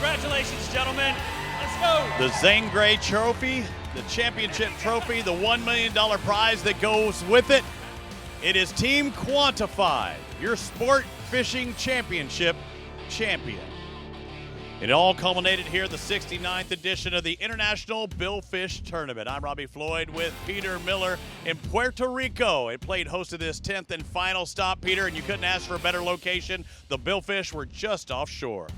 Congratulations, gentlemen. Let's go. The Zane Gray Trophy, the championship trophy, the $1 million prize that goes with it. It is Team Quantified, your sport fishing championship champion. It all culminated here at the 69th edition of the International Billfish Tournament. I'm Robbie Floyd with Peter Miller in Puerto Rico. It played host to this 10th and final stop, Peter, and you couldn't ask for a better location. The Billfish were just offshore.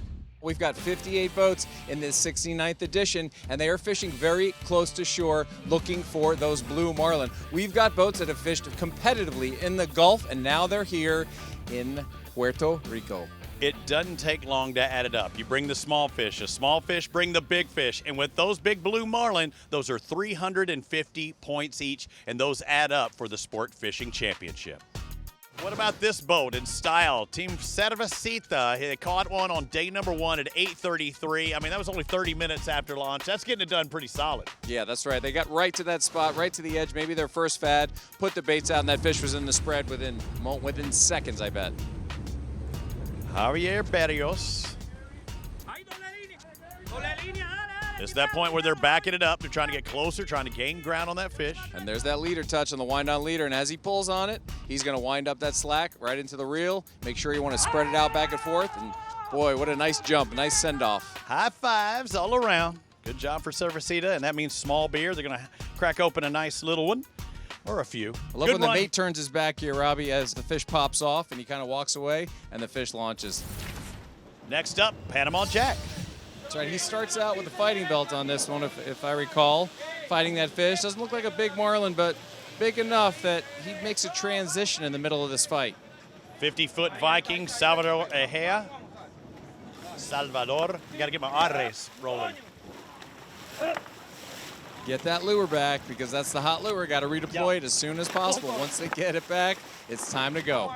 We've got 58 boats in this 69th edition, and they are fishing very close to shore looking for those blue marlin. We've got boats that have fished competitively in the Gulf, and now they're here in Puerto Rico. It doesn't take long to add it up. You bring the small fish bring the big fish, and with those big blue marlin, those are 350 points each, and those add up for the Sport Fishing Championship. What about this boat in style? Team Cervecita, they caught one on day number 1 at 8:33. I mean, that was only 30 minutes after launch. That's getting it done pretty solid. Yeah, that's right. They got right to that spot, right to the edge, maybe their first fad, put the baits out, and that fish was in the spread within seconds, I bet. Javier Berrios. It's that point where they're backing it up. They're trying to get closer, trying to gain ground on that fish. And there's that leader touch on the wind-on leader, and as he pulls on it, he's going to wind up that slack right into the reel. Make sure you want to spread it out back and forth, and boy, what a nice jump, nice send-off. High fives all around. Good job for Cervecita, and that means small beer. They're going to crack open a nice little one, or a few. I love when the mate turns his back here, Robbie, as the fish pops off, and he kind of walks away, and the fish launches. Next up, Panama Jack. That's right, he starts out with a fighting belt on this one, if I recall. Fighting that fish. Doesn't look like a big marlin, but big enough that he makes a transition in the middle of this fight. 50-foot Viking, Salvador Ejea. Salvador. You got to get my arres rolling. Get that lure back, because that's the hot lure. Got to redeploy it as soon as possible. Once they get it back, it's time to go.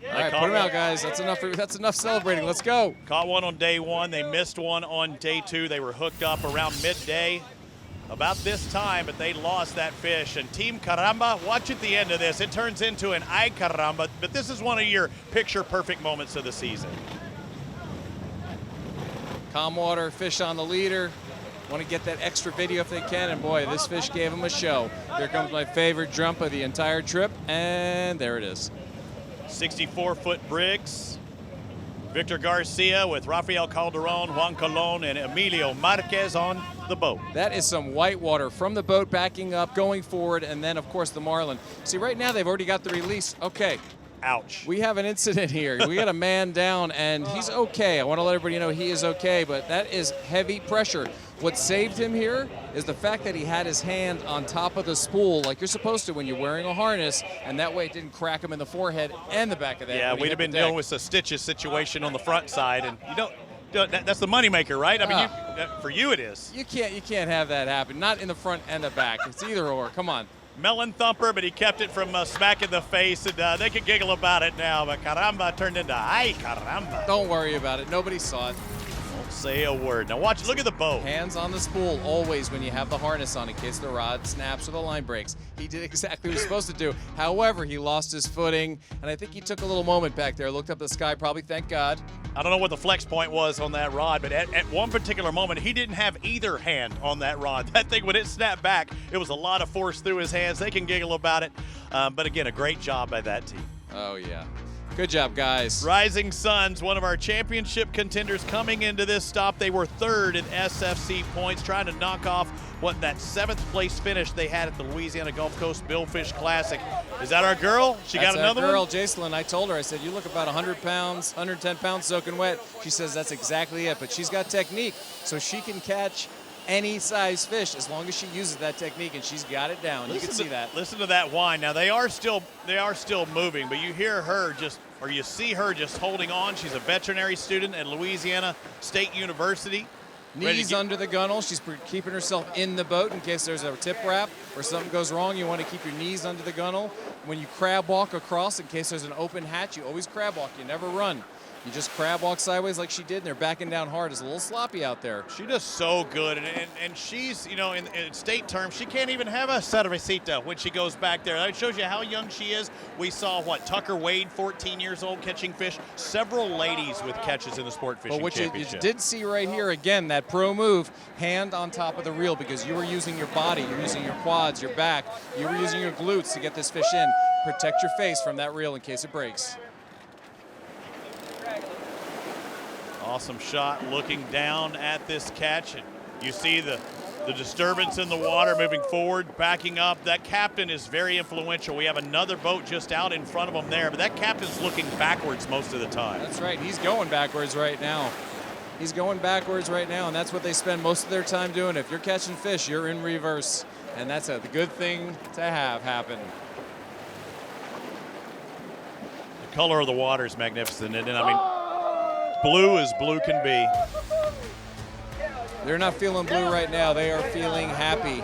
All right, put them out, guys. That's enough celebrating. Let's go. Caught one on day 1. They missed one on day 2. They were hooked up around midday about this time, but they lost that fish. And Team Caramba, watch at the end of this. It turns into an ay caramba, but this is one of your picture-perfect moments of the season. Calm water, fish on the leader. Want to get that extra video if they can, and boy, this fish gave them a show. Here comes my favorite jump of the entire trip, and there it is. 64-foot Briggs. Victor Garcia with Rafael Calderon, Juan Colon, and Emilio Marquez on the boat. That is some whitewater from the boat backing up, going forward, and then, of course, the marlin. See, right now they've already got the release. Okay. Ouch. We have an incident here. We got a man down, and he's okay. I want to let everybody know he is okay, but that is heavy pressure. What saved him here is the fact that he had his hand on top of the spool like you're supposed to when you're wearing a harness, and that way it didn't crack him in the forehead and the back of the head. Yeah, we'd have been dealing with a stitches situation on the front side, and you don't. That's the moneymaker, right? I mean, for you it is. You can't have that happen. Not in the front and the back. It's either or. Come on. Melon thumper, but he kept it from smacking the face, and they could giggle about it now, but caramba turned into ay caramba. Don't worry about it. Nobody saw it. Don't say a word. Now watch, look at the boat. Hands on the spool always when you have the harness on in case the rod snaps or the line breaks. He did exactly what he was supposed to do. However, he lost his footing, and I think he took a little moment back there, looked up at the sky, probably, thank God. I don't know what the flex point was on that rod, but at one particular moment, he didn't have either hand on that rod. That thing, when it snapped back, it was a lot of force through his hands. They can giggle about it, but again, a great job by that team. Oh, yeah. Good job, guys. Rising Suns, one of our championship contenders coming into this stop. They were 3rd in SFC points, trying to knock off what that 7th place finish they had at the Louisiana Gulf Coast Billfish Classic. Is that our girl? She got another one? That's our girl, Jacelyn. I told her, I said, you look about 100 pounds, 110 pounds soaking wet. She says that's exactly it, but she's got technique, so she can catch any size fish as long as she uses that technique, and she's got it down. You can see that. Listen to that whine. Now they are still moving, but you hear her you see her just holding on. She's a veterinary student at Louisiana State University. Knees under the gunnel. She's keeping herself in the boat in case there's a tip wrap or something goes wrong. You want to keep your knees under the gunnel. When you crab walk across, in case there's an open hatch, you always crab walk. You never run. You just crab walk sideways like she did, and they're backing down hard. It's a little sloppy out there. She does so good, and she's, you know, in state terms, she can't even have a cervecita when she goes back there. That shows you how young she is. We saw, what, Tucker Wade, 14 years old, catching fish. Several ladies with catches in the Sport Fishing Championship. You did see right here, again, that pro move, hand on top of the reel, because you were using your body, you're using your quads, your back, you were using your glutes to get this fish in. Protect your face from that reel in case it breaks. Awesome shot looking down at this catch, and you see the disturbance in the water moving forward, backing up. That captain is very influential. We have another boat just out in front of him there, but that captain's looking backwards most of the time. That's right. He's going backwards right now. He's going backwards right now, and that's what they spend most of their time doing. If you're catching fish, you're in reverse, and that's a good thing to have happen. The color of the water is magnificent, and I mean, blue as blue can be. They're not feeling blue right now. They are feeling happy.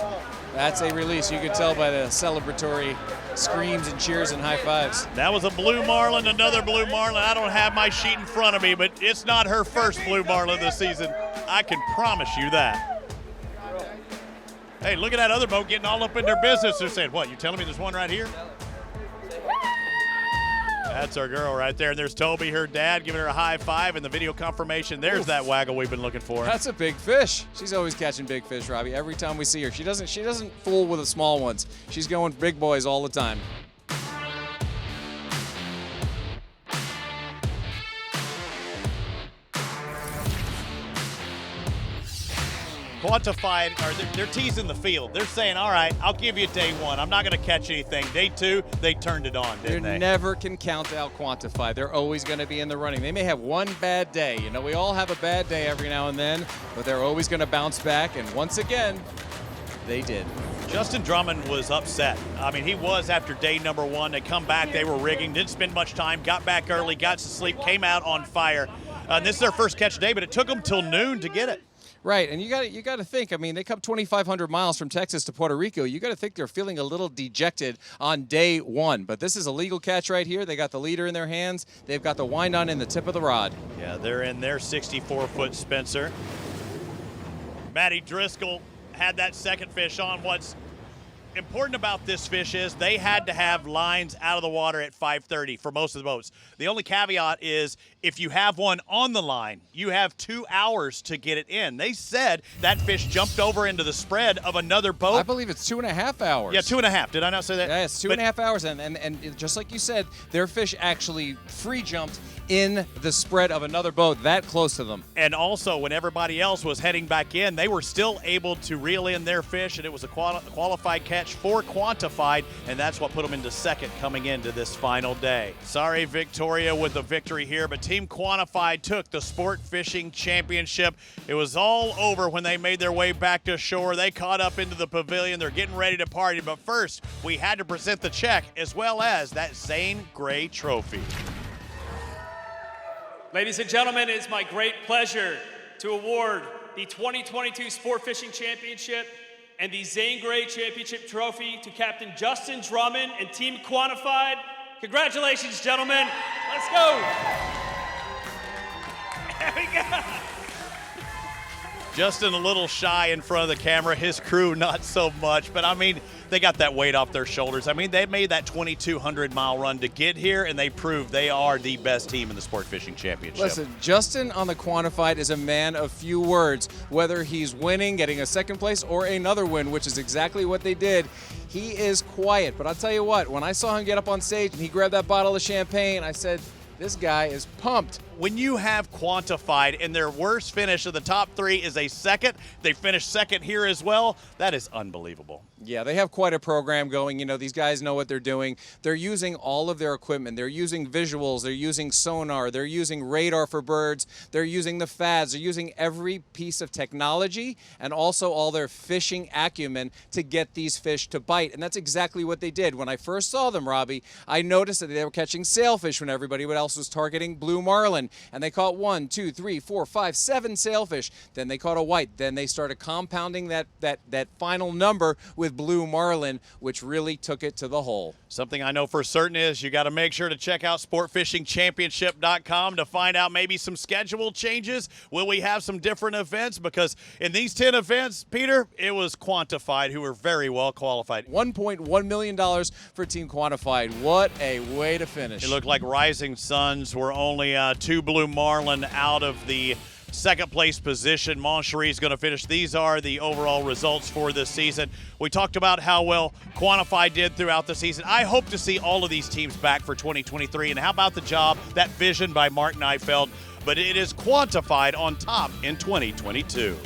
That's a release. You could tell by the celebratory screams and cheers and high fives. That was a blue marlin, another blue marlin. I don't have my sheet in front of me, but it's not her first blue marlin this season. I can promise you that. Hey, look at that other boat getting all up in their business. They're saying, what, you telling me there's one right here? That's our girl right there. And there's Toby, her dad, giving her a high five, and the video confirmation. There's that waggle we've been looking for. That's a big fish. She's always catching big fish, Robbie. Every time we see her, she doesn't fool with the small ones. She's going big boys all the time. Quantified, or they're teasing the field. They're saying, all right, I'll give you day one. I'm not going to catch anything. Day two, they turned it on, didn't they? You never can count out Quantified. They're always going to be in the running. They may have one bad day. You know, we all have a bad day every now and then, but they're always going to bounce back, and once again, they did. Justin Drummond was upset. I mean, he was after day number one. They come back, they were rigging, didn't spend much time, got back early, got to sleep, came out on fire. This is their first catch day, but it took them till noon to get it. Right, and you got to think. I mean, they come 2,500 miles from Texas to Puerto Rico. You got to think they're feeling a little dejected on day one. But this is a legal catch right here. They got the leader in their hands. They've got the wind on in the tip of the rod. Yeah, they're in their 64-foot Spencer. Maddie Driscoll had that second fish on. What's important about this fish is they had to have lines out of the water at 5:30 for most of the boats. The only caveat is if you have one on the line, you have 2 hours to get it in. They said that fish jumped over into the spread of another boat. I believe it's 2.5 hours. Yeah, 2.5. Did I not say that? Yeah, it's 2.5 hours. And just like you said, their fish actually free jumped in the spread of another boat that close to them. And also, when everybody else was heading back in, they were still able to reel in their fish, and it was a qualified catch for Quantified, and that's what put them into second coming into this final day. Sorry, Victoria, with the victory here, but Team Quantified took the Sport Fishing Championship. It was all over when they made their way back to shore. They caught up into the pavilion. They're getting ready to party, but first, we had to present the check as well as that Zane Gray trophy. Ladies and gentlemen, it is my great pleasure to award the 2022 Sport Fishing Championship and the Zane Gray Championship Trophy to Captain Justin Drummond and Team Quantified. Congratulations, gentlemen. Let's go. There we go. Justin a little shy in front of the camera. His crew not so much, but I mean, they got that weight off their shoulders. I mean, they made that 2,200-mile run to get here, and they proved they are the best team in the Sport Fishing Championship. Listen, Justin on the Quantified is a man of few words. Whether he's winning, getting a second place, or another win, which is exactly what they did, he is quiet. But I'll tell you what, when I saw him get up on stage and he grabbed that bottle of champagne, I said, this guy is pumped. When you have Quantified and their worst finish of the top three is a second, they finished second here as well, that is unbelievable. Yeah, they have quite a program going. You know, these guys know what they're doing. They're using all of their equipment. They're using visuals. They're using sonar. They're using radar for birds. They're using the fads. They're using every piece of technology and also all their fishing acumen to get these fish to bite. And that's exactly what they did. When I first saw them, Robbie, I noticed that they were catching sailfish when everybody else else was targeting blue marlin, and they caught 1, 2, 3, 4, 5, 7 sailfish. Then they caught a white. Then they started compounding that final number with blue marlin, which really took it to the hole. Something I know for certain is you got to make sure to check out sportfishingchampionship.com to find out maybe some schedule changes. Will we have some different events? Because in these 10 events, Peter, it was Quantified who were very well qualified. $1.1 million for Team Quantified. What a way to finish. It looked like Rising Suns were only 2 blue marlin out of the second place position. Moncherie is going to finish. These are the overall results for this season. We talked about how well Quantified did throughout the season. I hope to see all of these teams back for 2023. And how about the job, that vision by Mark Neifeld? But it is Quantified on top in 2022.